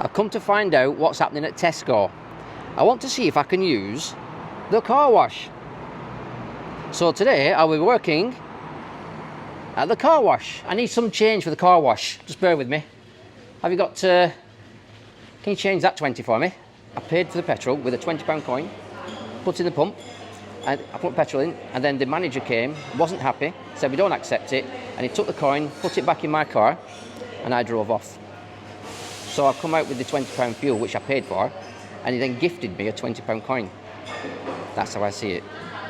I've come to find out what's happening at Tesco. I want to see if I can use the car wash. So today I'll be working at the car wash. I need some change for the car wash. Just bear with me. Have you got, can you change that 20 for me? I paid for the petrol with a £20 coin, put in the pump, and I put petrol in, and then the manager came, wasn't happy, said we don't accept it, and he took the coin, put it back in my car, and I drove off. So I've come out with the £20 fuel, which I paid for, and he then gifted me a £20 coin. That's how I see it.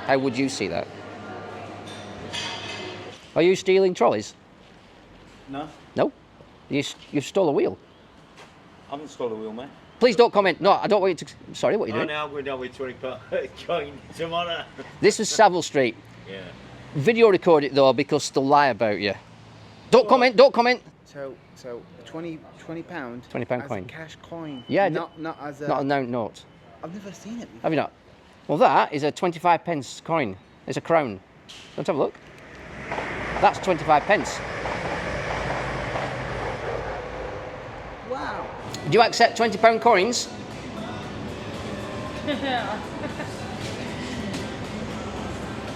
How would you see that? Are you stealing trolleys? No. No? You stole a wheel? I haven't stolen a wheel, mate. Please don't comment. No, I don't want you to... Sorry, what are you doing? Now we're down with 20 coin tomorrow. This was Savile Street. Yeah. Video record it though, because they'll lie about you. Don't comment, don't comment. So £20 £20 coin. As a cash coin. Yeah. Not as a... Not a note. I've never seen it before. Have you not? Well, that is a 25p coin. It's a crown. Let's have a look. That's 25p. Wow. Do you accept £20 coins?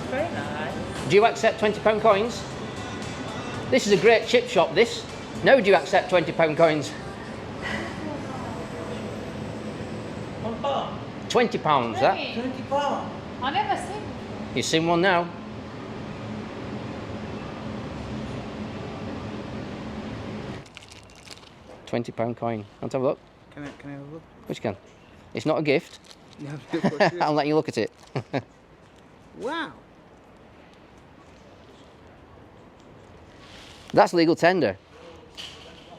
Very nice. Do you accept £20 coins? This is a great chip shop, this. Now do you accept £20 coins? £20, that. Really? £20. I never seen. You've seen one now. £20 coin. Want to have a look? Can I have a look? Which can? It's not a gift. Yeah, of course, yeah. I'll let you look at it. Wow. That's legal tender.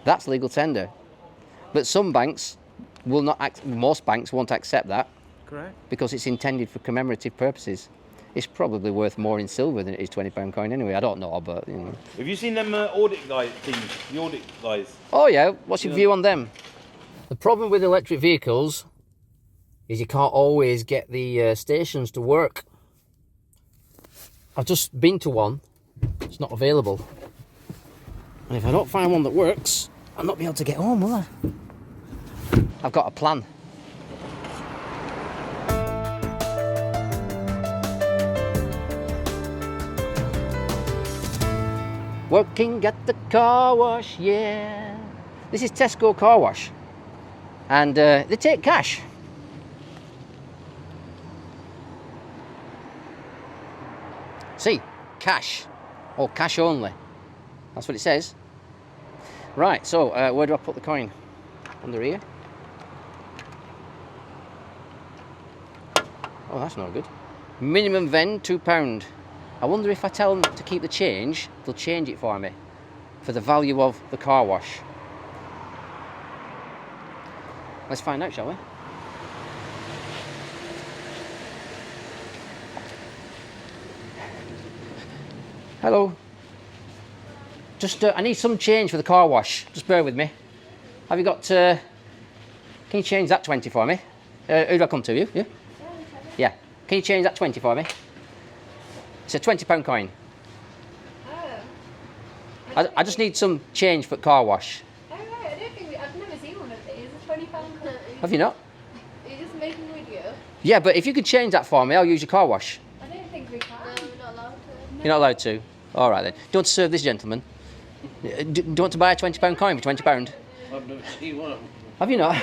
That's legal tender. But some banks will not, most banks won't accept that Correct. because it's intended for commemorative purposes. It's probably worth more in silver than it is £20 coin anyway. I don't know, but you know. Have you seen them audit guys teams? The audit guys? Oh yeah, what's your view on them? The problem with electric vehicles is you can't always get the stations to work. I've just been to one, it's not available. And if I don't find one that works, I'll not be able to get home, will I? I've got a plan. Working at the car wash, yeah. This is Tesco car wash. And they take cash. See, cash. Or cash only. That's what it says. Right, so where do I put the coin? Under here. Oh, that's not good. Minimum vend, £2. I wonder if I tell them to keep the change, they'll change it for me for the value of the car wash. Let's find out, shall we? Hello. Just, I need some change for the car wash. Just bear with me. Have you got, can you change that 20 for me? Who do I come to, you? Yeah? Yeah. Can you change that 20 for me? It's a £20 coin. Oh. I just need some change for car wash. Oh right, I don't think I've never seen one of these. A £20 coin. Have you not? Are you just making a video? Yeah, but if you could change that for me, I'll use your car wash. I don't think we can. No, we're not allowed to. You're not allowed to? All right then. Do you want to serve this gentleman? Do you want to buy a £20 coin for £20? I've never seen one. Have you not?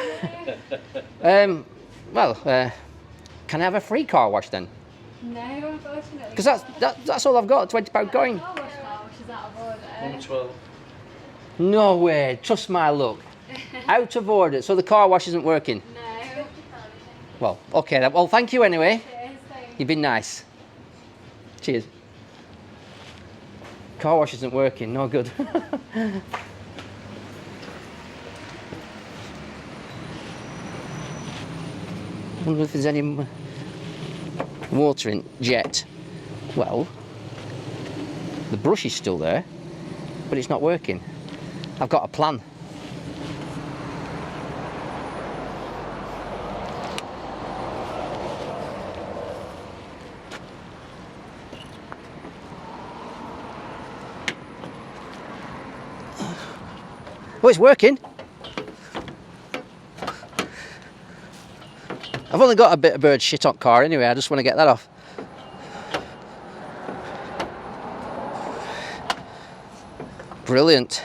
Well, can I have a free car wash then? No, unfortunately. Because that's all I've got, a £20 coin. Car wash is out of order. 112. No way, trust my luck. Out of order, so the car wash isn't working. No. Well, okay then. Well, thank you anyway. Cheers, thanks. You've been nice. Cheers. Car wash isn't working, no good. I wonder if there's any water in jet. Well, the brush is still there, but it's not working. I've got a plan. Oh, it's working. I've only got a bit of bird shit on car anyway, I just want to get that off. Brilliant.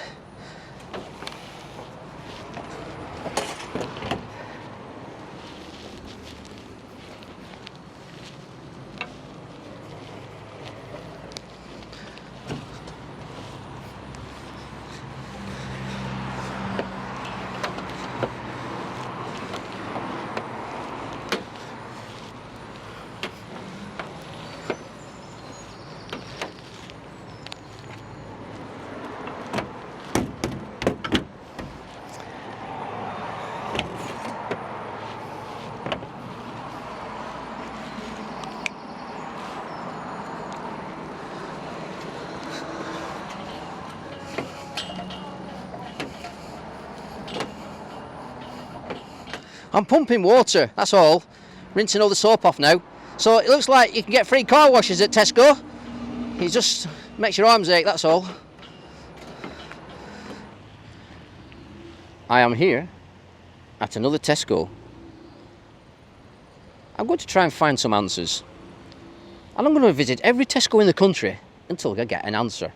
I'm pumping water, that's all. Rinsing all the soap off now. So it looks like you can get free car washes at Tesco. It just makes your arms ache, that's all. I am here at another Tesco. I'm going to try and find some answers. And I'm going to visit every Tesco in the country until I get an answer.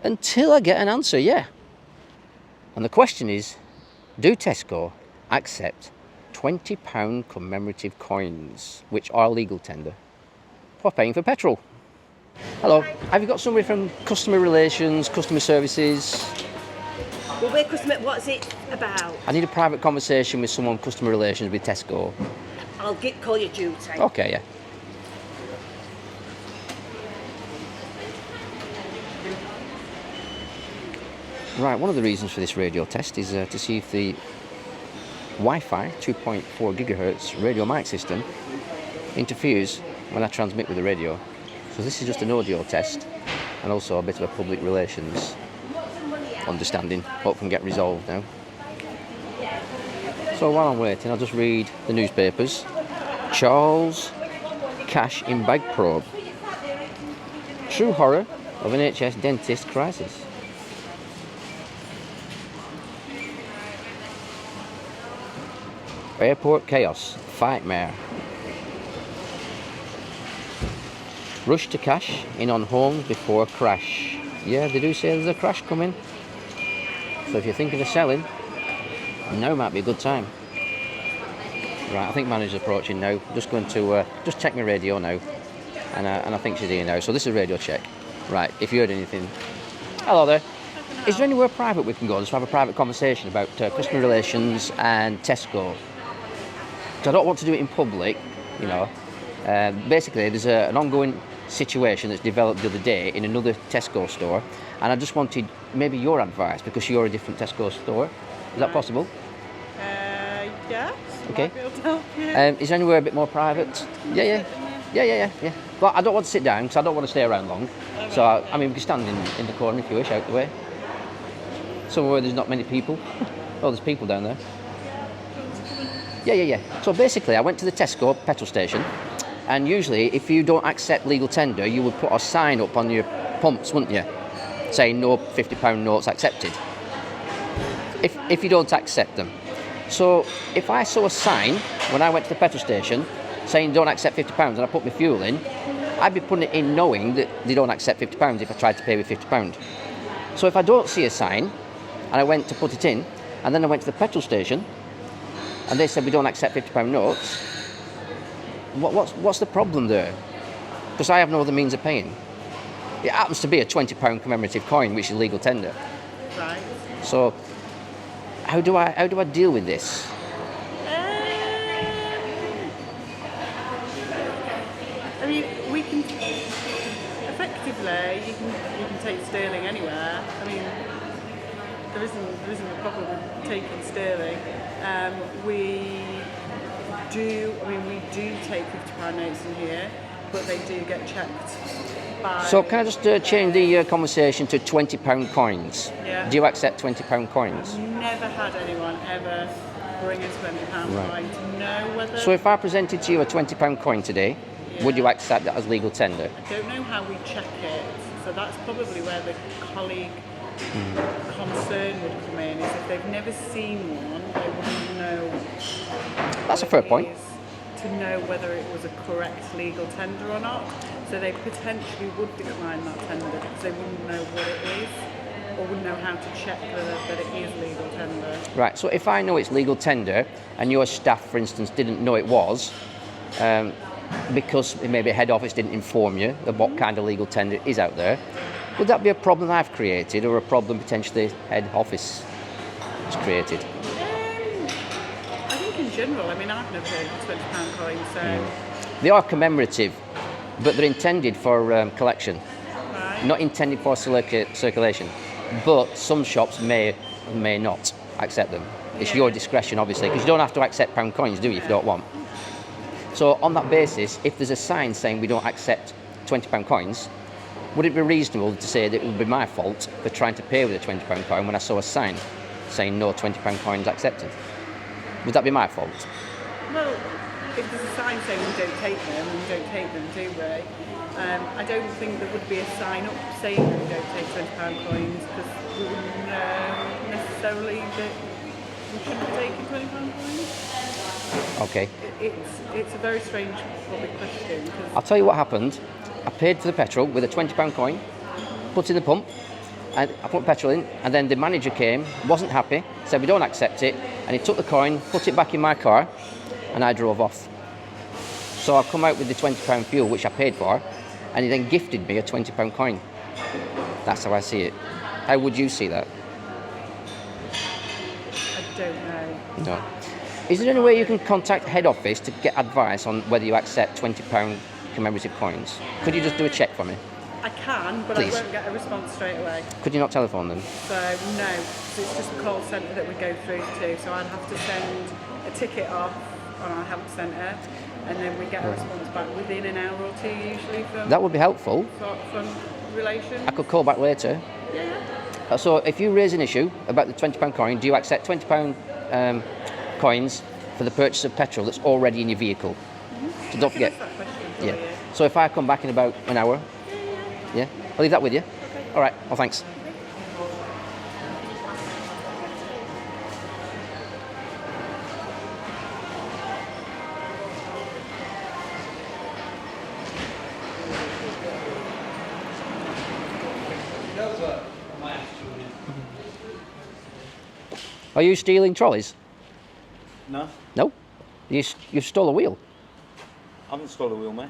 Until I get an answer, yeah. And the question is, do Tesco accept £20 commemorative coins, which are legal tender, for paying for petrol? Hello, have you got somebody from customer relations, customer services? Well, we're customer. What's it about? I need a private conversation with someone customer relations with Tesco. I'll call you duty. Okay, yeah. Right, one of the reasons for this radio test is to see if the Wi-Fi 2.4 gigahertz radio mic system interferes when I transmit with the radio. So this is just an audio test and also a bit of a public relations understanding. Hope can get resolved now. So while I'm waiting, I'll just read the newspapers. Charles Cash in bag probe. True horror of NHS dentist crisis. Airport chaos, Fightmare. Rush to cash in on homes before crash. Yeah, they do say there's a crash coming. So if you're thinking of selling, now might be a good time. Right, I think manager's approaching now. Just going to just check my radio now, and I think she's here now. So this is a radio check. Right, if you heard anything. Hello there. Is there anywhere private we can go just to have a private conversation about customer relations and Tesco? Because I don't want to do it in public, you know. Basically, there's an ongoing situation that's developed the other day in another Tesco store, and I just wanted maybe your advice because you're a different Tesco store. Is that possible? Yes. Okay. Might be able to help you. Is there anywhere a bit more private? Yeah. Well, I don't want to sit down because I don't want to stay around long. So, I mean, we can stand in the corner if you wish, out the way. Somewhere where there's not many people. Oh, there's people down there. Yeah. So basically, I went to the Tesco petrol station, and usually, if you don't accept legal tender, you would put a sign up on your pumps, wouldn't you? Saying no £50 notes accepted. If you don't accept them. So if I saw a sign when I went to the petrol station saying don't accept £50 and I put my fuel in, I'd be putting it in knowing that they don't accept £50 if I tried to pay with £50. So if I don't see a sign and I went to put it in, and then I went to the petrol station and they said we don't accept £50 notes, what's the problem there? Because I have no other means of paying. It happens to be a £20 commemorative coin, which is legal tender. Right. So how do I deal with this? I mean, we can effectively you can take sterling anywhere. I mean, there isn't a problem with taking sterling. We do take £50 notes in here, but they do get checked by. So can I just change the conversation to £20 coins? Yeah. Do you accept £20 coins? Never had anyone ever bring a £20 Right. coin to know whether. So if I presented to you a £20 coin today, would you accept that as legal tender? I don't know how we check it, so that's probably where the colleague concern would come in. Is if they've never seen one, they wouldn't know. That's a fair point. to know whether it was a correct legal tender or not. So they potentially would decline that tender because they wouldn't know what it is or wouldn't know how to check that it is legal tender. Right, so if I know it's legal tender and your staff, for instance, didn't know it was, because maybe head office didn't inform you of what kind of legal tender is out there, would that be a problem I've created or a problem potentially head office has created? I think in general, I mean, I've never heard of £20 coins, so... They are commemorative, but they're intended for collection, Right. not intended for circulation. But some shops may or may not accept them. It's your discretion, obviously, because you don't have to accept pound coins, do you, if you don't want? So on that basis, if there's a sign saying we don't accept £20 coins, would it be reasonable to say that it would be my fault for trying to pay with a £20 coin when I saw a sign saying no £20 coins accepted? Would that be my fault? Well, if there's a sign saying we don't take them, do we? I don't think there would be a sign up saying that we don't take £20 coins because we wouldn't know necessarily that we shouldn't be taking £20 coins. Okay. It's a very strange public question. I'll tell you what happened. I paid for the petrol with a £20 coin, put in the pump, and I put petrol in, and then the manager came, wasn't happy, said we don't accept it, and he took the coin, put it back in my car, and I drove off. So I've come out with the £20 fuel, which I paid for, and he then gifted me a £20 coin. That's how I see it. How would you see that? I don't know. No. Is there any way you can contact head office to get advice on whether you accept £20 commemorative coins? Could you just do a check for me? I can, but Please. I won't get a response straight away. Could you not telephone them? So no, it's just the call centre that we go through to. So I'd have to send a ticket off on our help centre, and then we get a response back within an hour or two usually from That would be helpful. from relations. I could call back later. Yeah. So if you raise an issue about the £20 coin, do you accept £20 coins for the purchase of petrol that's already in your vehicle? So don't forget. That question for Yeah. you. So if I come back in about an hour, yeah, I'll leave that with you. Okay. All right. Well, thanks. Are you stealing trolleys? No, No. You stole a wheel. I haven't stolen a wheel, mate.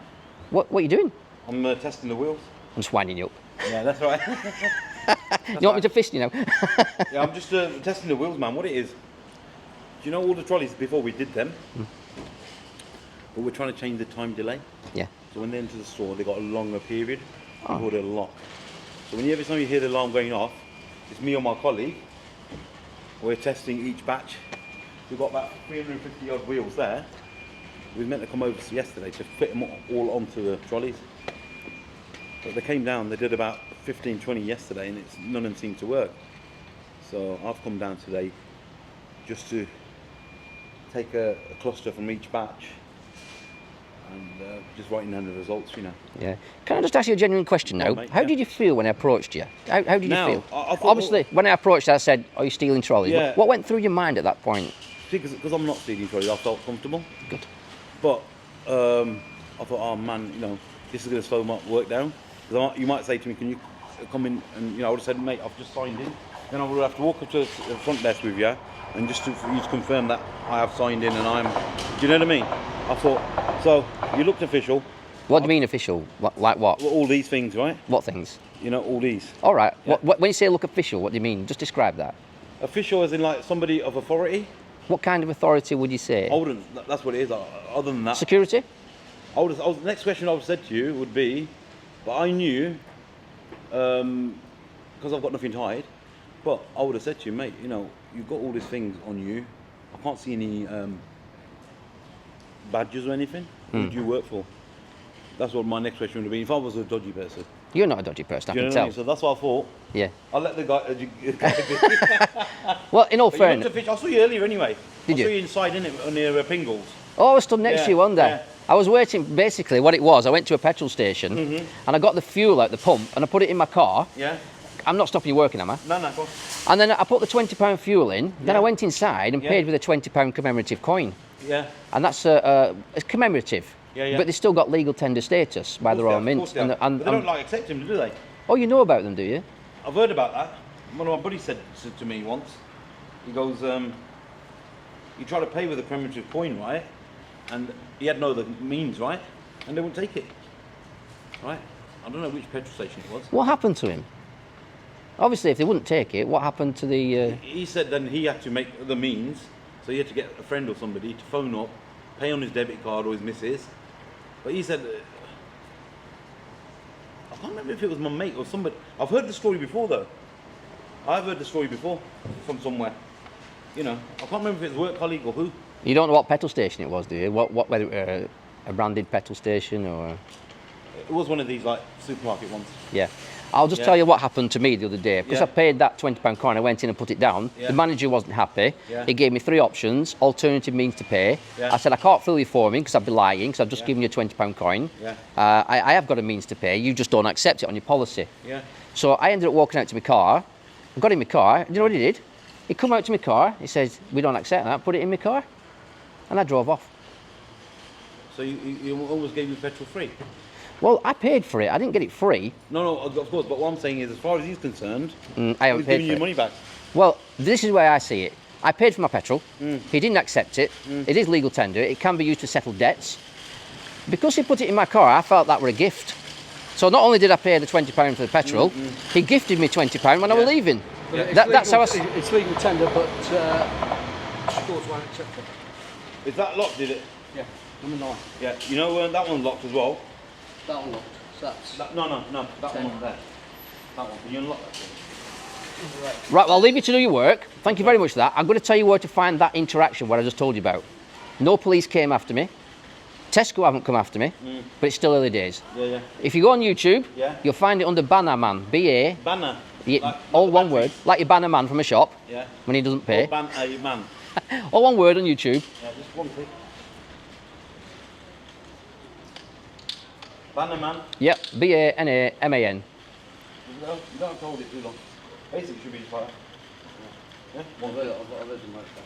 What are you doing? I'm testing the wheels. I'm just winding you up. Yeah, that's right. You want me to fist you now? Yeah, I'm just testing the wheels, man. What it is, do you know all the trolleys before we did them? But we're trying to change the time delay. Yeah. So when they enter the store, they got a longer period Oh. before they're locked. So every time you hear the alarm going off, it's me or my colleague. We're testing each batch. We've got about 350 odd wheels there. We were meant to come over yesterday to fit them all onto the trolleys. But they came down, they did about 15, 20 yesterday, and none of them seemed to work. So I've come down today just to take a cluster from each batch and just writing down the results, you know. Yeah. Can I just ask you a genuine question now? Go on, mate, How yeah. did you feel when I approached you? How did you Now, feel? I thought- Obviously, when I approached you, I said, "Are you stealing trolleys?" Yeah. What went through your mind at that point? Because I'm not stealing trolleys, I felt comfortable. Good. But I thought, oh man, this is going to slow my work down. Because you might say to me, can you come in? And I would have said, mate, I've just signed in. Then I would have to walk up to the front desk with you, and just for you to confirm that I have signed in and I'm. Do you know what I mean? I thought, so you looked official. What do you mean official? Like what? All these things, right? What things? All these. All right. Yeah. When you say look official, what do you mean? Just describe that. Official as in like somebody of authority. What kind of authority would you say? I wouldn't. That's what it is. Other than that, Security? the next question I would have said to you would be, but I knew, because I've got nothing to hide, but I would have said to you, mate, you've got all these things on you. I can't see any badges or anything. Who do you work for? That's what my next question would have been. If I was a dodgy person. You're not a dodgy person, I You know can what I tell. mean? So that's what I thought. Yeah. I'll let the guy. Well, in all But you fairness. looked official. I saw you earlier anyway. Did I you? saw you inside, innit, near Pringles. Oh, I was stood next Yeah, to you, wasn't I? yeah. I was waiting, basically what it was, I went to a petrol station and I got the fuel out the pump and I put it in my car Yeah. I'm not stopping you working, am I? No, no, go on. And then I put the £20 fuel in. Then I Yeah. went inside and Yeah. paid with a £20 commemorative coin. Yeah. And that's it's commemorative. Yeah, yeah. But they still got legal tender status by the Royal Mint. But they don't like accept him, do they? Oh, you know about them, do you? I've heard about that. One of my buddies said to me once. He goes, you try to pay with a commemorative coin, right? And he had no other means, right? And they wouldn't take it, right? I don't know which petrol station it was. What happened to him? Obviously, if they wouldn't take it, what happened to the... He said then he had to make the means, so he had to get a friend or somebody to phone up, pay on his debit card or his missus. But he said, I can't remember if it was my mate or somebody. I've heard the story before though. I've heard the story before from somewhere. You know, I can't remember if it was a work colleague or who. You don't know what petrol station it was, do you? Whether it a branded petrol station or... It was one of these like supermarket ones. Yeah. I'll just Yeah. tell you what happened to me the other day. Because Yeah. I paid that £20 coin, I went in and put it down. Yeah. The manager wasn't happy. Yeah. He gave me 3 options, alternative means to pay. Yeah. I said, I can't fill you for me because I'd be lying, because I've just Yeah. given you a £20 coin. Yeah. I have got a means to pay, you just don't accept it on your policy. Yeah. So I ended up walking out to my car. I got in my car. Do you know what he did? He come out to my car. He says, we don't accept that. Put it in my car. And I drove off. So you always gave me petrol free? Well, I paid for it. I didn't get it free. No, of course. But what I'm saying is, as far as he's concerned, I haven't he's paid giving for you it. money back. Well, this is where I see it. I paid for my petrol. He didn't accept it. It is legal tender. It can be used to settle debts. Because he put it in my car, I felt that were a gift. So not only did I pay the £20 for the petrol, he gifted me £20 when I was leaving. That's how I... It's legal tender, but stores won't accept it. Is that locked? Did it? Yeah, number 9. Yeah. You know that one's locked as well. That one locked. So that's No. That one there. That one. Can you unlock that? Right, well, I'll leave you to do your work. Thank you very much for that. I'm going to tell you where to find that interaction, what I just told you about. No police came after me. Tesco haven't come after me, but it's still early days. Yeah. If you go on YouTube, Yeah. you'll find it under BANAMAN, B-A, Banner. all the one battery. word, like your BANAMAN from a shop Yeah. when he doesn't pay. Or man. All one word on YouTube. Yeah, just one click. Bannerman. Yep, B-A-N-A-M-A-N. You don't have to hold it too long. Basically, it should be just like that. Yeah. One click.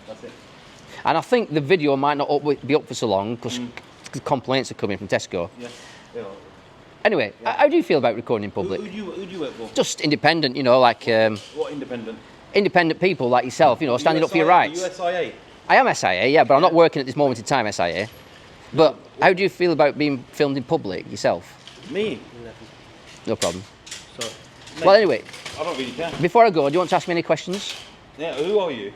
That's it. And I think the video might not be up for so long because complaints are coming from Tesco. Yeah. Anyway, how do you feel about recording in public? Who do you work for? Just independent, you know, like What independent? independent people like yourself, you know, standing up for your rights. USIA. I am SIA, yeah, but I'm not working at this moment in time SIA. But how do you feel about being filmed in public yourself? Me? No problem. Sorry. Well, anyway, I don't really care. before I go, do you want to ask me any questions? Yeah, who are you?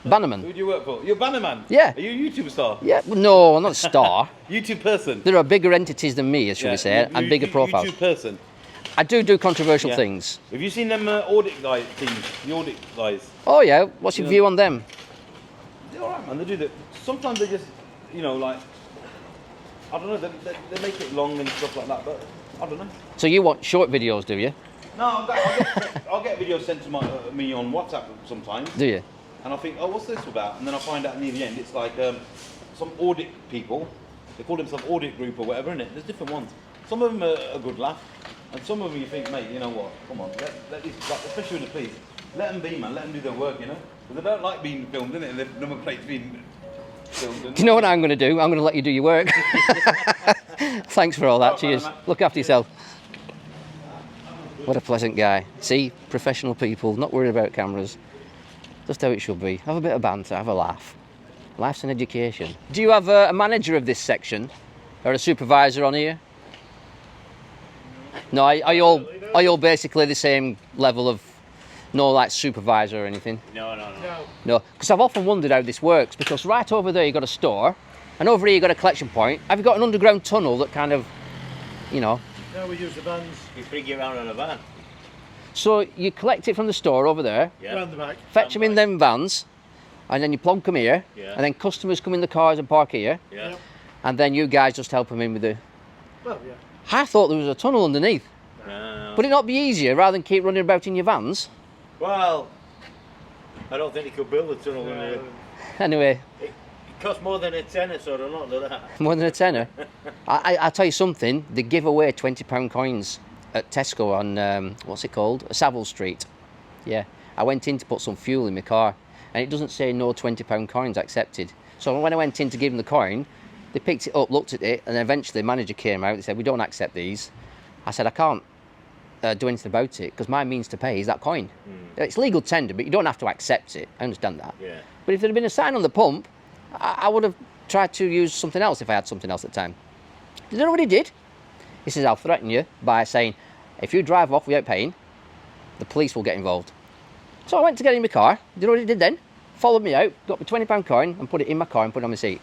Bannerman. Who do you work for? You're Bannerman? Yeah. Are you a YouTube star? Yeah, well, no, I'm not a star. YouTube person? There are bigger entities than me, shall we say, and bigger profiles. YouTube person. I do controversial Yeah. things. Have you seen them audit guys teams? The audit guys? Oh yeah, what's your view on them? They're alright, man. They do that. Sometimes they just, like, I don't know, they make it long and stuff like that, but I don't know. So you want short videos, do you? No, I'll get videos sent to me on WhatsApp sometimes. Do you? And I think, oh, what's this about? And then I find out near the end, it's like some audit people. They call themselves audit group or whatever, innit? There's different ones. Some of them are a good laugh, and some of them you think, mate, you know what? Come on, let these, like, especially with the police, let them be, man. Let them do their work, you know? Because they don't like being filmed, innit? And the number plates being filmed. Do you know what I'm going to do? I'm going to let you do your work. Thanks for all that. Cheers. Look after yourself. What a pleasant guy. See, professional people, not worried about cameras. Just how it should be. Have a bit of banter, have a laugh. Life's an education. Do you have a manager of this section? Or a supervisor on here? No, are you all basically the same level of, no like supervisor or anything? No, because I've often wondered how this works, because right over there you've got a store, and over here you've got a collection point. Have you got an underground tunnel that kind of, you know? No, we use the vans. You bring it around on a van. So you collect it from the store over there, Yeah. Round the back. fetch them in them vans, and then you plonk them here, Yeah. and then customers come in the cars and park here, Yeah. and then you guys just help them in with the... Well, yeah. I thought there was a tunnel underneath. No. Would it not be easier rather than keep running about in your vans? Well, I don't think you could build a tunnel in it. Anyway, It costs more than a tenner, so they're not do that. more than a tenner. I tell you something, they give away £20 coins. at Tesco on, what's it called? Savile Street. Yeah, I went in to put some fuel in my car, and it doesn't say no £20 coins accepted. So when I went in to give them the coin, they picked it up, looked at it, and eventually the manager came out and said, we don't accept these. I said, I can't do anything about it, because my means to pay is that coin. It's legal tender, but you don't have to accept it. I understand that. Yeah. But if there had been a sign on the pump, I would have tried to use something else if I had something else at the time. You know what he did? He says, I'll threaten you by saying, if you drive off without paying, the police will get involved. So I went to get in my car. You know what he did then? Followed me out, got my £20 coin and put it in my car and put it on my seat.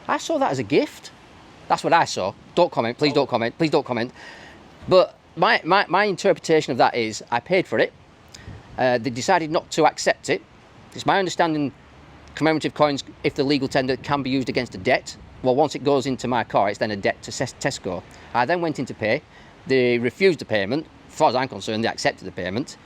I saw that as a gift. That's what I saw. Don't comment, please don't comment, please don't comment. But my interpretation of that is, I paid for it. They decided not to accept it. It's my understanding commemorative coins, if the legal tender, can be used against a debt. Well, once it goes into my car, it's then a debt to Tesco. I then went in to pay. They refused the payment. As far as I'm concerned, they accepted the payment.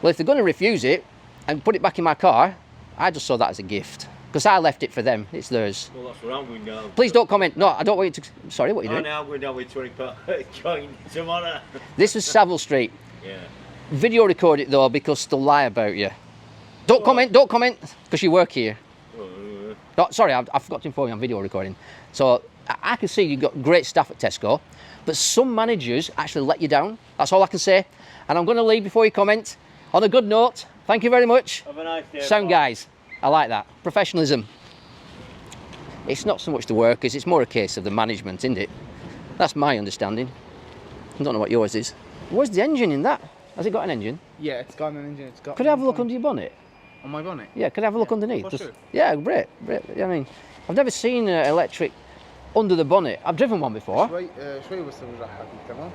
Well, if they're going to refuse it and put it back in my car, I just saw that as a gift. Because I left it for them. It's theirs. Well, that's where I'm going down. Please don't comment. No, I don't want you to... Sorry, what are you doing? Now I'm going down with £20 coin tomorrow. This was Savile Street. Yeah. Video record it, though, because they'll lie about you. Don't comment, because you work here. No, sorry, I forgot to inform you, I'm video recording. So I can see you've got great staff at Tesco, but some managers actually let you down. That's all I can say. And I'm going to leave before you comment. On a good note, thank you very much. Have a nice day. Sound guys, I like that. Professionalism. It's not so much the workers, it's more a case of the management, isn't it? That's my understanding. I don't know what yours is. Where's the engine in that? Has it got an engine? Yeah, it's got an engine. It's got. Could I have a look under your bonnet? On my bonnet? Yeah, could I have a look underneath? for Just- sure. Yeah, great. I mean, I've never seen electric under the bonnet. I've driven one before. شوي بس بالراحة تمام.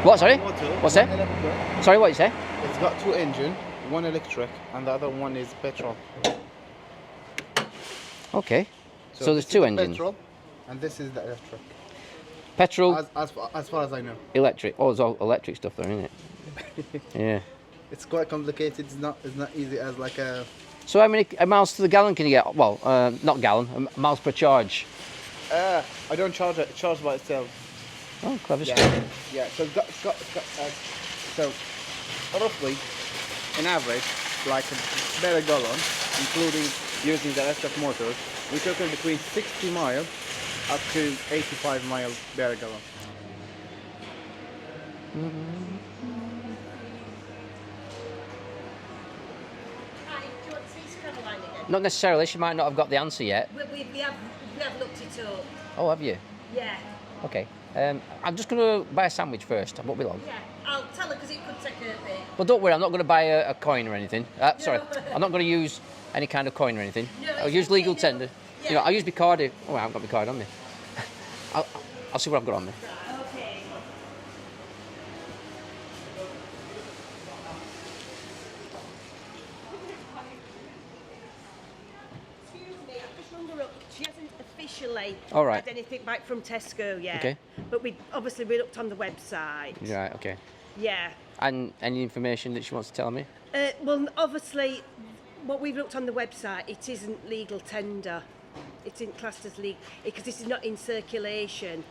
What, sorry? Motor, What's one that? electric. Sorry, what you say? It's got two engine, one electric, and the other one is petrol. Okay. So there's this two is the engines. Petrol, and this is the electric. Petrol, As far as I know. electric. Oh, there's all electric stuff there, isn't it? Yeah. It's quite complicated. It's not easy as like a. So how many miles to the gallon can you get? Well, not gallon, miles per charge. I don't charge it. It charges by itself. Oh, clever Yeah, stuff. yeah. So so roughly, on average, like a better gallon, including using the electric motors, we're talking between 60 miles up to 85 miles per gallon. Hi, do you want to see Caroline again? Not necessarily. She might not have got the answer yet. We have looked it up. Oh, have you? Yeah. Okay. I'm just going to buy a sandwich first. I won't be long. Yeah. I'll tell her because it could take a bit. But don't worry, I'm not going to buy a coin or anything. Sorry, I'm not going to use any kind of coin or anything. No, I'll it's use okay, legal no. tender. Yeah. You know, I'll use my card. Oh, I haven't got my card on me. I'll see what I've got on me. Okay. Excuse me, I've just rung her up. She hasn't officially All right. had anything back from Tesco yet. Okay. But we looked on the website. Right, okay. Yeah. And any information that she wants to tell me? Well, obviously, what we've looked on the website, it isn't legal tender. It isn't classed as legal because this is not in circulation.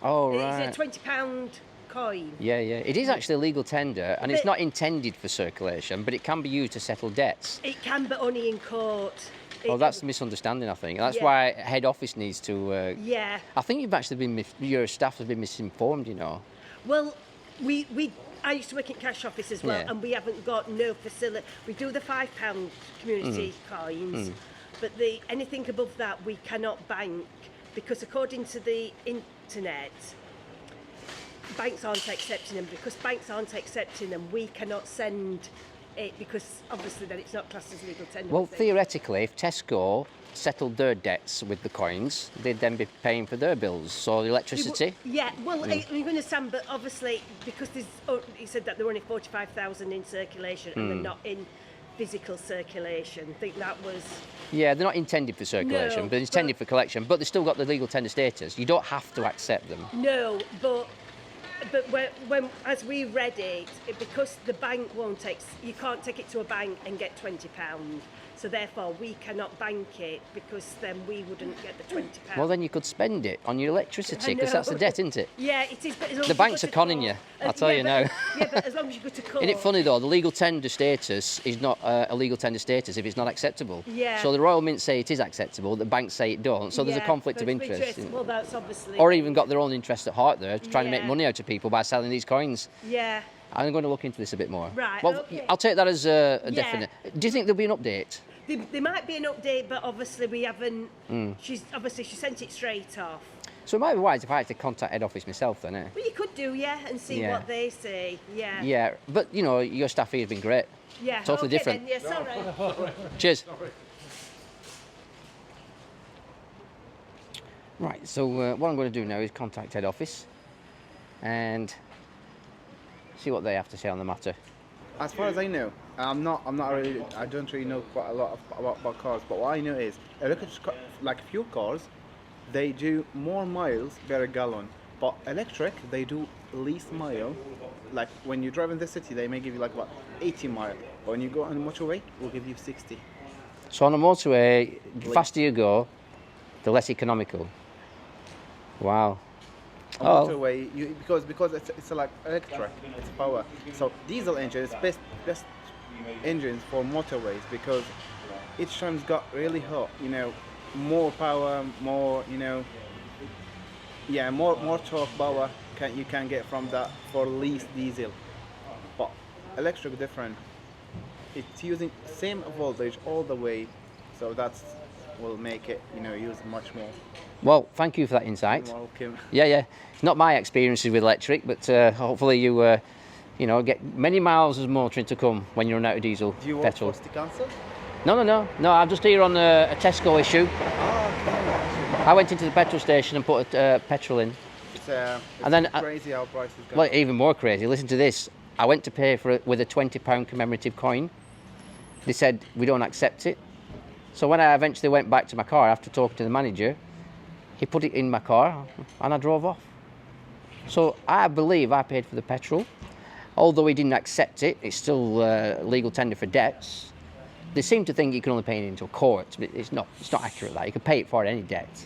Oh, right. It's a £20 coin. Yeah, yeah. It is actually a legal tender, and it's But- not intended for circulation, but it can be used to settle debts. It can, but only in court. Oh, that's a misunderstanding, I think. That's Yeah. why head office needs to... Yeah. I think you've actually been... Your staff has been misinformed, you know. Well, I used to work in cash office as well, Yeah. and we haven't got no facility. We do the £5 community coins, but anything above that we cannot bank because according to the internet, banks aren't accepting them. Because banks aren't accepting them, we cannot send it because obviously then it's not classed as legal tender. Well, is it? theoretically, if Tesco settled their debts with the coins, they'd then be paying for their bills. So the electricity... Yeah, well, you understand, but obviously, because he said that there were only 45,000 in circulation and they're not in physical circulation. I think that was... Yeah, they're not intended for circulation, No, but intended for collection. But they've still got the legal tender status. You don't have to accept them. No, but when as we read it, because the bank won't take... You can't take it to a bank and get £20. So therefore, we cannot bank it because then we wouldn't get the £20. Well, then you could spend it on your electricity, because that's a know. debt, isn't it? Yeah, it is. But as long The as banks you are go to conning you, court- I'll tell you now. Yeah, but as long as you go to court. Isn't it funny though, the legal tender status is not a legal tender status if it's not acceptable. Yeah. So the Royal Mint say it is acceptable, the banks say it don't, so there's a Yeah, conflict of conflict interest. Well, that's obviously. Or even got their own interest at heart there, trying to make Yeah. money out of people by selling these coins. Yeah. I'm going to look into this a bit more. Right, Well, okay. I'll take that as a Yeah. definite. Do you think there'll be an update? There might be an update, but obviously we haven't. She sent it straight off. So it might be wise if I had to contact head office myself then, eh? Well, you could do, yeah, and see Yeah. what they say. Yeah. Yeah, but you know, your staff here has been great. Yeah. Totally okay different. Then, yeah, sorry. Cheers. Right, so what I'm going to do now is contact head office and see what they have to say on the matter. As far as I know, I don't really know quite a lot about cars, but what I know is, like fuel cars, they do more miles per gallon, but electric, they do least mile. Like when you drive in the city, they may give you like about 80 miles, but when you go on the motorway, we'll give you 60. So on a motorway, the faster you go, the less economical. Wow. On motorway, because it's like electric, it's power. So diesel engine is best engines for motorways because each time's got really hot, you know, more power, more, you know, yeah, more torque power you can get from that for least diesel. But electric different. It's using same voltage all the way, so that's will make it, you know, use much more. Well, thank you for that insight. You're welcome. Yeah. It's not my experiences with electric, but hopefully you, you know, get many miles of motoring to come when you're out of diesel Do you petrol. want for the council? No. I'm just here on a TESCO issue. Oh, I went into the petrol station and put petrol in. it's And then crazy how prices go. Well, even more crazy. Listen to this. I went to pay for it with a £20 commemorative coin. They said we don't accept it. So when I eventually went back to my car after talking to the manager, he put it in my car and I drove off. So I believe I paid for the petrol. Although he didn't accept it, it's still legal tender for debts. They seem to think you can only pay it into a court, but it's not accurate that. You can pay it for any debt.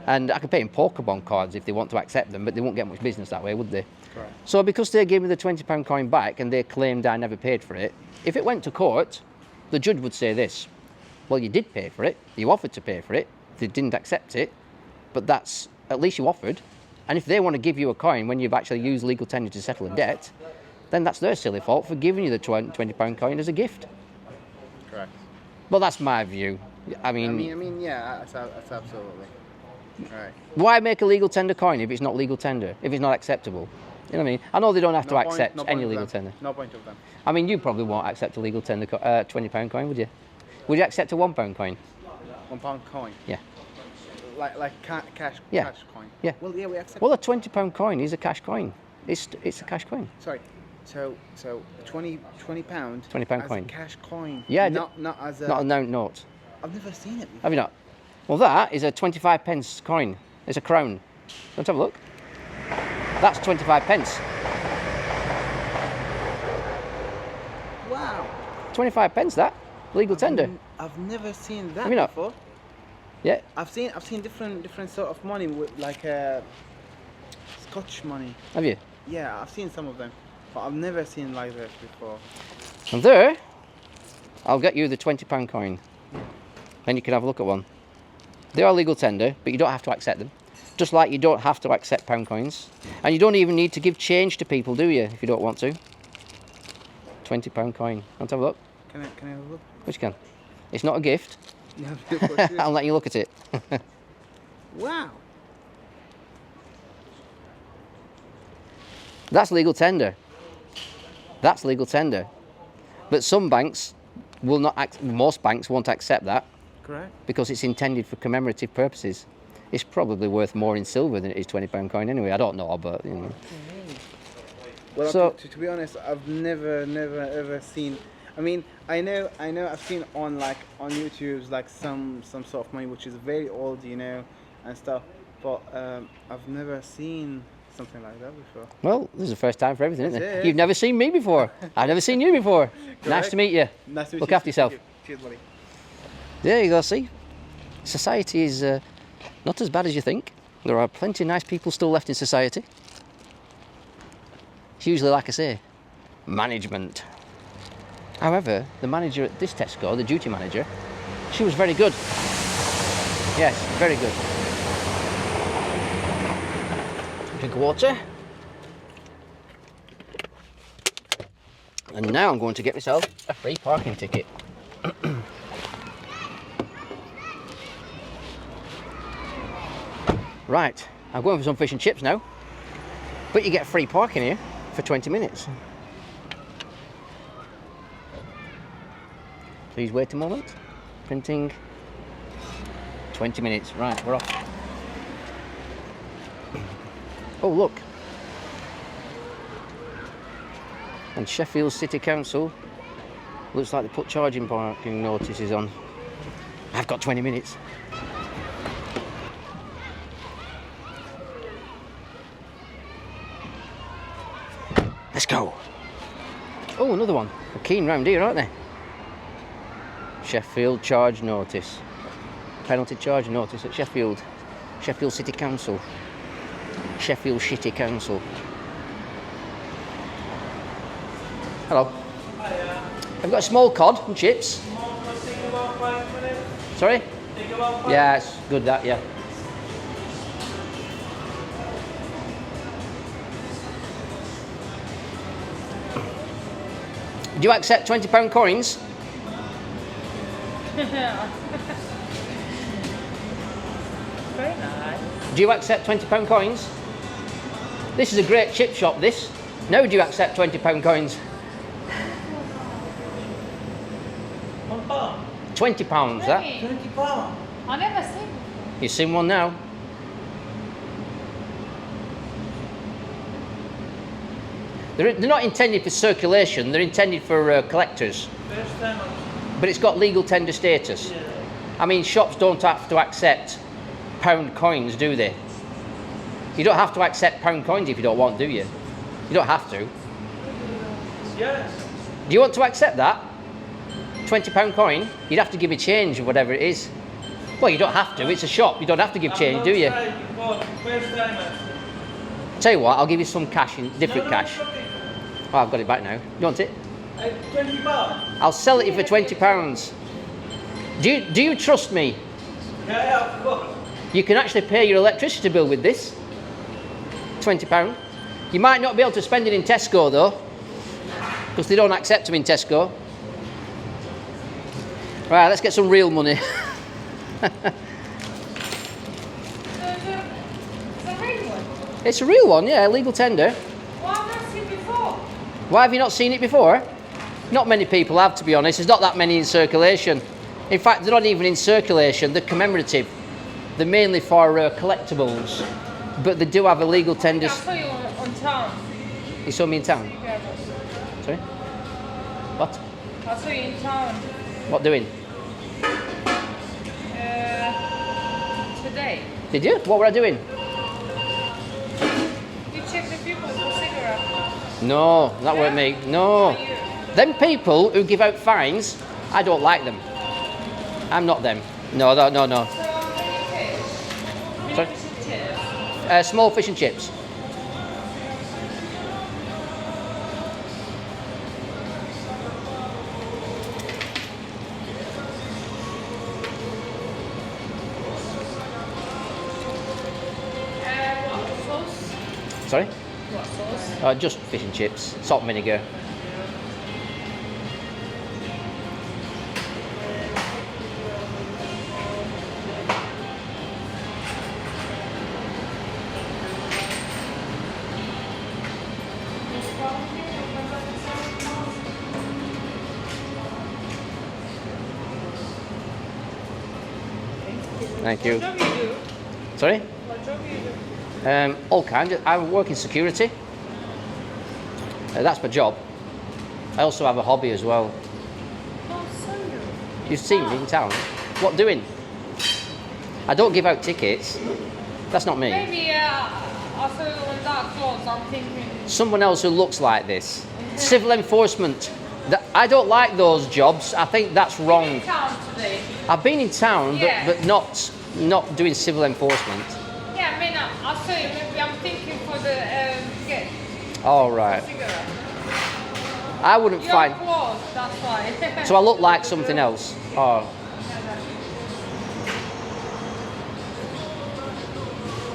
And I can pay in Pokemon cards if they want to accept them, but they won't get much business that way, would they? Correct. So because they gave me the £20 coin back and they claimed I never paid for it, if it went to court, the judge would say this: well, you did pay for it, you offered to pay for it, they didn't accept it, but that's, at least you offered. And if they want to give you a coin when you've actually used legal tender to settle a debt, then that's their silly fault for giving you the £20 coin as a gift. Correct. Well, that's my view. I mean, yeah, that's absolutely. Right. why make a legal tender coin if it's not legal tender, if it's not acceptable? You know what I mean? I know they don't have to accept any legal tender. No point of them. I mean, you probably won't accept a legal tender £20 coin, would you? Would you accept a £1 coin? £1 coin. Yeah. Like cash. Yeah. Cash coin. Yeah. Well, yeah, we accept. Well, a £20 coin is a cash coin. It's a cash coin. Sorry. So £20 £20 as coin. a cash coin. Yeah, Not as a. Not a note. I've never seen it before. Have you not? Well, that is a 25 pence coin. It's a crown. Let's have a look. That's 25 pence. Wow. 25 pence, that. Legal tender. I've never seen that Have you not? before. Yeah. I've seen different sort of money with like Scotch money. Have you? Yeah, I've seen some of them, but I've never seen like this before. And there, I'll get you the £20 coin. Then you can have a look at one. They are legal tender, but you don't have to accept them. Just like you don't have to accept pound coins. And you don't even need to give change to people, do you, if you don't want to? £20 coin. Want to have a look? Can I have a look? Which can? It's not a gift. Yeah, for sure. I'll let you look at it. Wow. That's legal tender. That's legal tender. But some banks will not, most banks won't accept that Correct. because it's intended for commemorative purposes. It's probably worth more in silver than it is £20 coin anyway. I don't know, but you know. Well, So- to be honest, I've never ever seen. I mean, I know. I've seen on YouTube like some sort of money which is very old, you know, and stuff. But I've never seen something like that before. Well, this is the first time for everything, isn't That's it? it. You've never seen me before. I've never seen you before. Nice Correct. to meet you. Nice to meet Look you. after yourself. Thank you. Cheers, buddy. There you go, see? Society is not as bad as you think. There are plenty of nice people still left in society. It's usually, like I say, management. However, the manager at this Tesco, the duty manager, she was very good. Yes, very good. Drink of water. And now I'm going to get myself a free parking ticket. Right, I'm going for some fish and chips now. But you get free parking here for 20 minutes. Please wait a moment. Printing. 20 minutes. Right, we're off. Oh, look. And Sheffield City Council. Looks like they put charging parking notices on. I've got 20 minutes. Let's go. Oh, another one. They're keen round here, aren't they? Sheffield charge notice. Penalty charge notice at Sheffield. Sheffield City Council. Sheffield City Council. Hello. Hiya. I've got a small cod and chips. Take about 5 minutes. Sorry? Take about 5 Yeah, it's good that, yeah. Do you accept £20 coins? Very nice. Do you accept £20 coins? This is a great chip shop, this. Now do you accept £20 coins? £1. £20, that. £20. I never seen. You've seen one now. They're not intended for circulation, they're intended for collectors. First time. But it's got legal tender status. Yeah. I mean, shops don't have to accept pound coins, do they? You don't have to accept pound coins if you don't want, do you? You don't have to. Yes. Do you want to accept that? £20 coin? You'd have to give a change or whatever it is. Well, you don't have to. It's a shop. You don't have to give change, do you? First time. Tell you what, I'll give you some cash, in different cash. Oh, I've got it back now. You want it? £20. I'll sell it you for £20. Do you trust me? Yeah, of course. You can actually pay your electricity bill with this. £20. You might not be able to spend it in Tesco though, because they don't accept them in Tesco. Right, let's get some real money. It's a real one, yeah, legal tender. Well, I've not seen before. Why have you not seen it before? Not many people have, to be honest. There's not that many in circulation. In fact, they're not even in circulation. They're commemorative. They're mainly for collectibles. But they do have a legal tender. I saw you on town. You saw me in town? Yeah, Sorry? What? I saw you in town What doing? today. Did you? What were I doing? You check the people for cigarettes. No, that weren't me. No. Them people who give out fines, I don't like them. I'm not them. No. So how many fish? Sorry? Fish and chips. Small fish and chips. What sauce? Sorry? What sauce? Just fish and chips. Salt and vinegar. Thank you. What job you do? Sorry? What job you do? All kinds. I work in security. That's my job. I also have a hobby as well. Oh, Sunday. You've seen me in town. What doing? I don't give out tickets. That's not me. Maybe I saw you in dark clothes. I'm thinking. Someone else who looks like this. Civil enforcement I don't like those jobs. I think that's wrong. Town today. I've been in town, Yeah. but not doing civil enforcement. Yeah, I mean, I'll show you. Maybe I'm thinking for the get All right. cigarette. I wouldn't You're find. close, that's why. So I look like something else. Oh,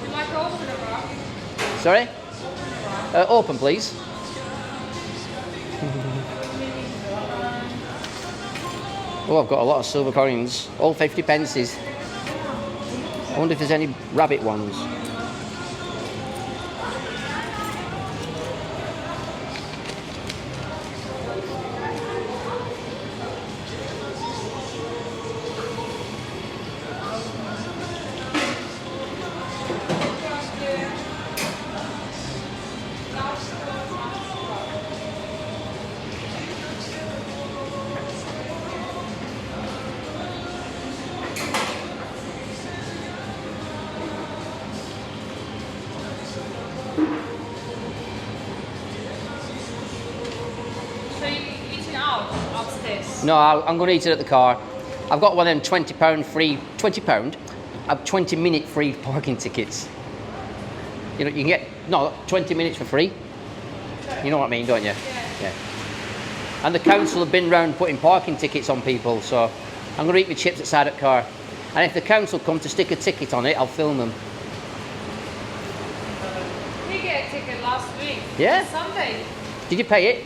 You like to open the bar? sorry. Open, please. Oh, I've got a lot of silver coins. All 50 pences. I wonder if there's any rabbit ones. So you're eating out upstairs? No, I'm going to eat it at the car. I've got one of them £20 free, £20? 20-minute free parking tickets. You know, you can get, no, 20 minutes for free. You know what I mean, don't you? Yeah. And the council have been round putting parking tickets on people, so I'm going to eat my chips outside the car. And if the council come to stick a ticket on it, I'll film them. We get a ticket last week. Yeah? Sunday. Did you pay it?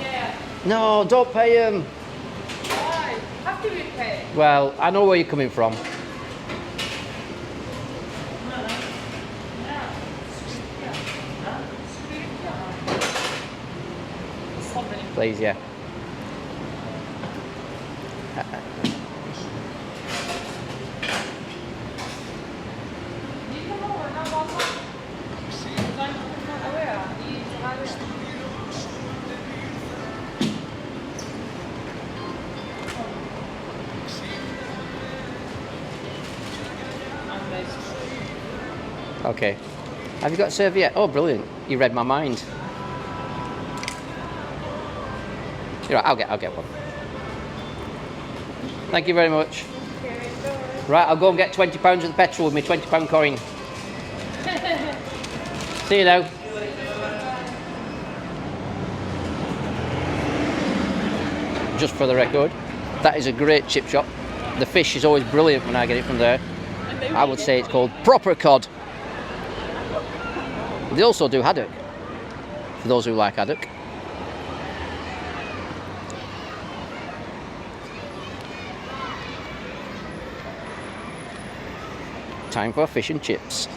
Yeah. No, don't pay them. Why? Have to be paid. Well, I know where you're coming from. Please, yeah. Okay. Have you got a serviette? Oh, brilliant. You read my mind. You're right, I'll get one. Thank you very much. Right, I'll go and get £20 of the petrol with my £20 coin. See you now. Just for the record, that is a great chip shop. The fish is always brilliant when I get it from there. I would say it's called proper cod. They also do haddock, for those who like haddock. Time for fish and chips.